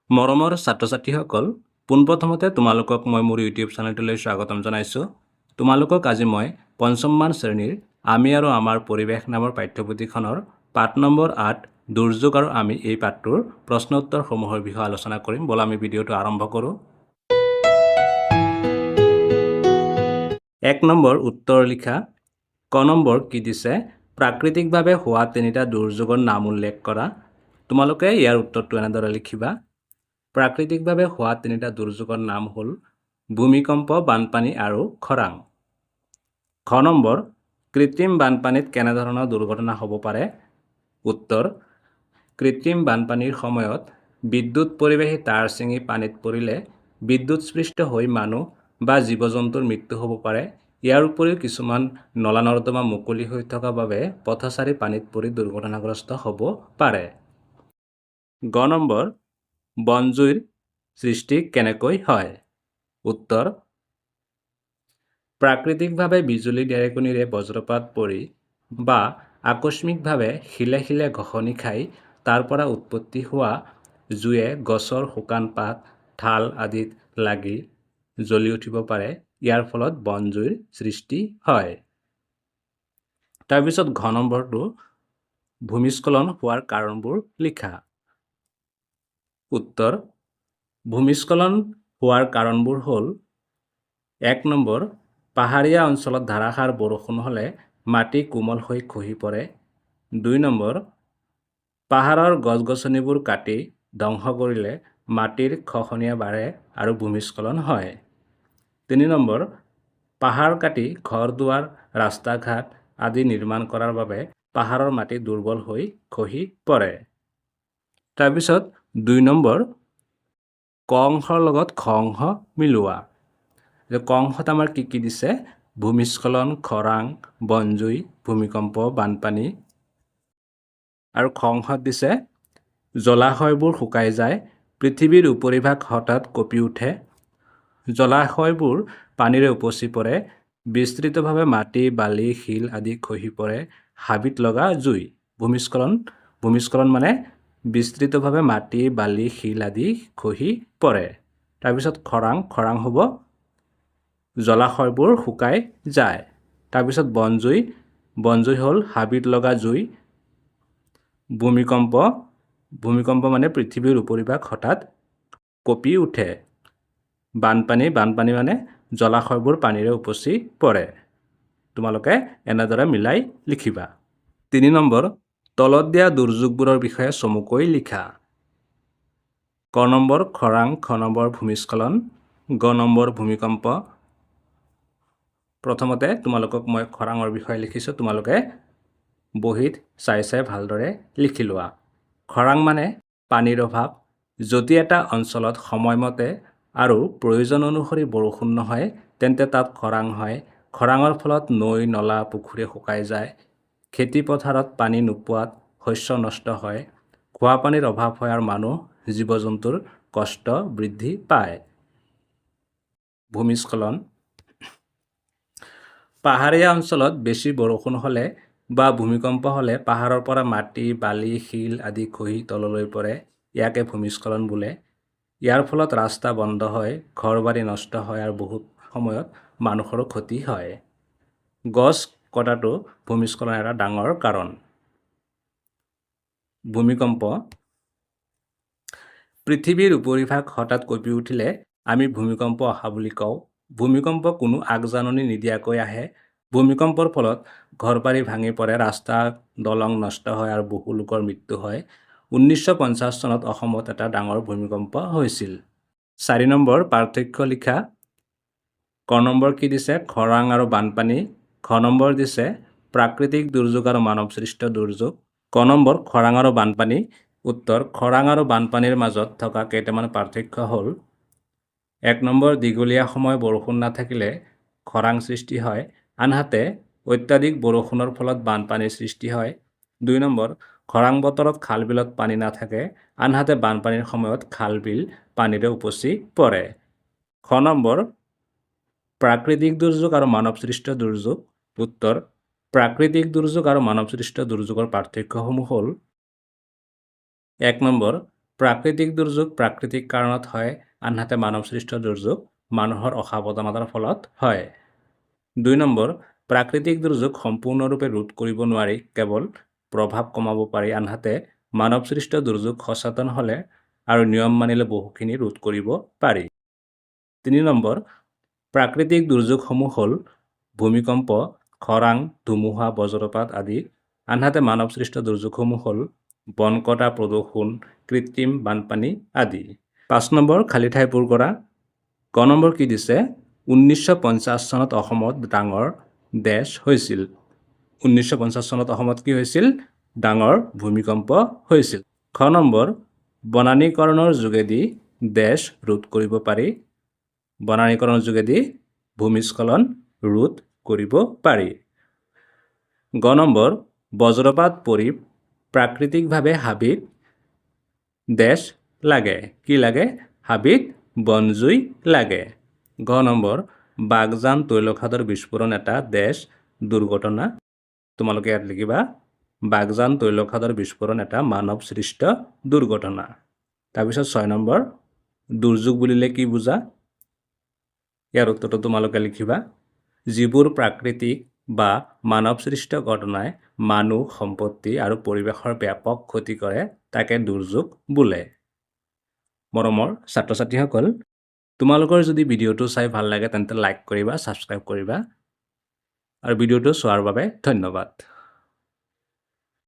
মৰমৰ ছাত্ৰ-ছাত্ৰীসকল, পোনপ্ৰথমতে তোমালোকক মই মোৰ ইউটিউব চেনেলটোলৈ স্বাগতম জনাইছোঁ। তোমালোকক আজি মই পঞ্চমমান শ্ৰেণীৰ আমি আৰু আমাৰ পৰিৱেশ নামৰ পাঠ্যপুথিখনৰ পাঠ নম্বৰ ৮ দুৰ্যোগ আৰু আমি এই পাঠটোৰ প্ৰশ্ন উত্তৰসমূহৰ বিষয়ে আলোচনা কৰিম। ব'লা আমি ভিডিঅ'টো আৰম্ভ কৰোঁ। ১ নম্বৰ উত্তৰ লিখা। ক নম্বৰ কি দিছে? প্ৰাকৃতিকভাৱে হোৱা তিনিটা দুৰ্যোগৰ নাম উল্লেখ কৰা। তোমালোকে ইয়াৰ উত্তৰটো এনেদৰে লিখিবা। প্ৰাকৃতিকভাৱে হোৱা তিনিটা দুৰ্যোগৰ নাম হ'ল ভূমিকম্প, বানপানী আৰু খৰাং। খ নম্বৰ কৃত্ৰিম বানপানীত কেনেধৰণৰ দুৰ্ঘটনা হ'ব পাৰে? উত্তৰ, কৃত্ৰিম বানপানীৰ সময়ত বিদ্যুৎ পৰিবাহী তাঁৰ ছিঙি পানীত পৰিলে বিদ্যুৎস্পৃষ্ট হৈ মানুহ বা জীৱ-জন্তুৰ মৃত্যু হ'ব পাৰে। ইয়াৰ উপৰিও কিছুমান নলা-নৰ্দমা মুকলি হৈ থকা বাবে পথচাৰী পানীত পৰি দুৰ্ঘটনাগ্ৰস্ত হ'ব পাৰে। গ নম্বৰ বনজুইৰ সৃষ্টি কেনেকৈ হয়? উত্তৰ, প্ৰাকৃতিকভাৱে বিজুলী ঢেৰেকণিৰে বজ্ৰপাত পৰি বা আকস্মিকভাৱে শিলে শিলে ঘঁহনি খাই তাৰ পৰা উৎপত্তি হোৱা জুয়ে গছৰ শুকান পাত, ঠাল আদিত লাগি জ্বলি উঠিব পাৰে। ইয়াৰ ফলত বনজুইৰ সৃষ্টি হয়। তাৰপিছত ঘ নম্বৰটো ভূমিস্খলন হোৱাৰ কাৰণবোৰ লিখা। উত্তৰ, ভূমিস্খলন হোৱাৰ কাৰণবোৰ হ'ল: ১ নম্বৰ পাহাৰীয়া অঞ্চলত ধাৰাসাৰ বৰষুণ হ'লে মাটি কোমল হৈ খহি পৰে। ২ নম্বৰ পাহাৰৰ গছ-গছনিবোৰ কাটি ধ্বংস কৰিলে মাটিৰ খহনীয়া বাঢ়ে আৰু ভূমিস্খলন হয়। ৩ নম্বৰ পাহাৰ কাটি ঘৰ-দুৱাৰ, ৰাস্তা-ঘাট আদি নিৰ্মাণ কৰাৰ বাবে পাহাৰৰ মাটি দুৰ্বল হৈ খহি পৰে। তাৰপিছত ২ নম্বৰ ক অংশৰ লগত খ অংশ মিলোৱা। ক অংশত আমাৰ কি কি দিছে? ভূমিস্খলন, খৰাং, বনজুই, ভূমিকম্প, বানপানী। আৰু খ অংশত দিছে জলাশয়বোৰ শুকাই যায়, পৃথিৱীৰ উপৰিভাগ হঠাৎ কঁপি উঠে, জলাশয়বোৰ পানীৰে উপচি পৰে, বিস্তৃতভাৱে মাটি, বালি, শিল আদি খহি পৰে, হাবিত লগা জুই। ভূমিস্খলন মানে বিস্তৃতভাৱে মাটি, বালি, শিল আদি খহি পৰে। তাৰপিছত খৰাং হ'ব জলাশয়বোৰ শুকাই যায়। তাৰপিছত বনজুই হ'ল হাবিত লগা জুই। ভূমিকম্প মানে পৃথিৱীৰ উপৰিভাগ হঠাৎ কঁপি উঠে। বানপানী মানে জলাশয়বোৰ পানীৰে উপচি পৰে। তোমালোকে এনেদৰে মিলাই লিখিবা। ৩ নম্বৰ তলত দিয়া দুৰ্যোগবোৰৰ বিষয়ে চমুকৈ লিখা। ক নম্বৰ খৰাং, খ নম্বৰ ভূমিস্খলন, গ নম্বৰ ভূমিকম্প। প্ৰথমতে তোমালোকক মই খৰাঙৰ বিষয়ে লিখিছোঁ, তোমালোকে বহীত চাই ভালদৰে লিখি লোৱা। খৰাং মানে পানীৰ অভাৱ। যদি এটা অঞ্চলত সময়মতে আৰু প্ৰয়োজন অনুসৰি বৰষুণ নহয় তেন্তে তাত খৰাং হয়। খৰাঙৰ ফলত নৈ, নলা, পুখুৰী শুকাই যায়। খেতি পথাৰত পানী নোপোৱাত শস্য নষ্ট হয়। খোৱা পানীৰ অভাৱ হয় আৰু মানুহ, জীৱ-জন্তুৰ কষ্ট বৃদ্ধি পায়। ভূমিস্খলন পাহাৰীয়া অঞ্চলত বেছি বৰষুণ হ'লে বা ভূমিকম্প হ'লে পাহাৰৰ পৰা মাটি, বালি, শিল আদি খহি তললৈ পৰে। ইয়াকে ভূমিস্খলন বোলে। ইয়াৰ ফলত ৰাস্তা বন্ধ হয়, ঘৰ-বাৰী নষ্ট হয় আৰু বহুত সময়ত মানুহৰো ক্ষতি হয়। গছ কটাটো ভূমিস্খলনৰ এটা ডাঙৰ কাৰণ। ভূমিকম্প পৃথিৱীৰ উপৰিভাগ হঠাৎ কঁপি উঠিলে আমি ভূমিকম্প অহা বুলি কওঁ। ভূমিকম্প কোনো আগজাননী নিদিয়াকৈ আহে। ভূমিকম্পৰ ফলত ঘৰ-বাৰী ভাঙি পৰে, ৰাস্তা, দলং নষ্ট হয় আৰু বহু লোকৰ মৃত্যু হয়। 1950 চনত অসমত এটা ডাঙৰ ভূমিকম্প হৈছিল। ৪ নম্বৰ পাৰ্থক্য লিখা। ক নম্বৰ কি দিছে? খৰাং আৰু বানপানী। খ নম্বৰ দিছে প্ৰাকৃতিক দুৰ্যোগ আৰু মানৱসৃষ্ট দুৰ্যোগ। ক নম্বৰ খৰাং আৰু বানপানী। উত্তৰ, খৰাং আৰু বানপানীৰ মাজত থকা কেইটামান পাৰ্থক্য হ'ল: ১ নম্বৰ দীঘলীয়া সময় বৰষুণ নাথাকিলে খৰাং সৃষ্টি হয়, আনহাতে অত্যাধিক বৰষুণৰ ফলত বানপানীৰ সৃষ্টি হয়। ২ নম্বৰ খৰাং বতৰত খাল-বিলত পানী নাথাকে, আনহাতে বানপানীৰ সময়ত খাল-বিল পানীৰে উপচি পৰে। খ নম্বৰ প্ৰাকৃতিক দুৰ্যোগ আৰু মানৱসৃষ্ট দুৰ্যোগ। উত্তৰ, প্ৰাকৃতিক দুৰ্যোগ আৰু মানৱসৃষ্ট দুৰ্যোগৰ পাৰ্থক্যসমূহ হ'ল: ১ নম্বৰ প্ৰাকৃতিক দুৰ্যোগ প্ৰাকৃতিক কাৰণত হয়, আনহাতে মানৱসৃষ্ট দুৰ্যোগ মানুহৰ অসাৱধানতাৰ ফলত হয়। 2 নম্বৰ, প্ৰাকৃতিক দুৰ্যোগ সম্পূৰ্ণৰূপে ৰোধ কৰিব নোৱাৰি, কেৱল প্ৰভাৱ কমাব পাৰি, আনহাতে মানৱসৃষ্ট দুৰ্যোগ সচেতন হ'লে আৰু নিয়ম মানিলে বহুখিনি ৰোধ কৰিব পাৰি। 3 নম্বৰ, প্ৰাকৃতিক দুৰ্যোগসমূহ হ'ল ভূমিকম্প, খৰাং, ধুমুহা, বজ্ৰপাত আদি, আনহাতে মানৱসৃষ্ট দুৰ্যোগসমূহ হ'ল বন কটা, প্ৰদূষণ, কৃত্ৰিম বানপানী আদি। 5 নম্বৰ, খালী ঠাই পূৰ কৰা। ক নম্বৰ কি দিছে? 1950 চনত অসমত ডাঙৰ ডেছ হৈছিল। 1950 চনত অসমত কি হৈছিল? ডাঙৰ ভূমিকম্প হৈছিল। খ নম্বৰ, বনানীকৰণৰ যোগেদি ডেছ ৰোধ কৰিব পাৰি। বনানীকৰণৰ যোগেদি ভূমিস্খলন ৰোধ কৰিব পাৰি। গ নম্বৰ, বজ্ৰপাত পৰি প্ৰাকৃতিকভাৱে হাবিত ডেছ লাগে। কি লাগে? হাবিত বনজুই লাগে। ঘ নম্বৰ, বাগজান তৈলখাদৰ বিস্ফোৰণ এটা ডেছ দুৰ্ঘটনা। তোমালোকে ইয়াত লিখিবা বাগজান তৈলখাদৰ বিস্ফোৰণ এটা মানৱসৃষ্ট দুৰ্ঘটনা। তাৰপিছত 6 নম্বৰ, দুৰ্যোগ বুলিলে কি বুজা? ইয়াৰ উত্তৰটো তোমালোকে লিখিবা যিবোৰ প্ৰাকৃতিক বা মানৱসৃষ্ট ঘটনাই মানুহ, সম্পত্তি আৰু পৰিৱেশৰ ব্যাপক ক্ষতি কৰে তাকে দুৰ্যোগ বোলে। মৰমৰ ছাত্ৰ-ছাত্ৰীসকল, তোমালোকৰ যদি ভিডিঅ'টো চাই ভাল লাগে তেন্তে লাইক কৰিবা, ছাবস্ক্ৰাইব কৰিবা আৰু ভিডিঅ'টো চোৱাৰ বাবে ধন্যবাদ।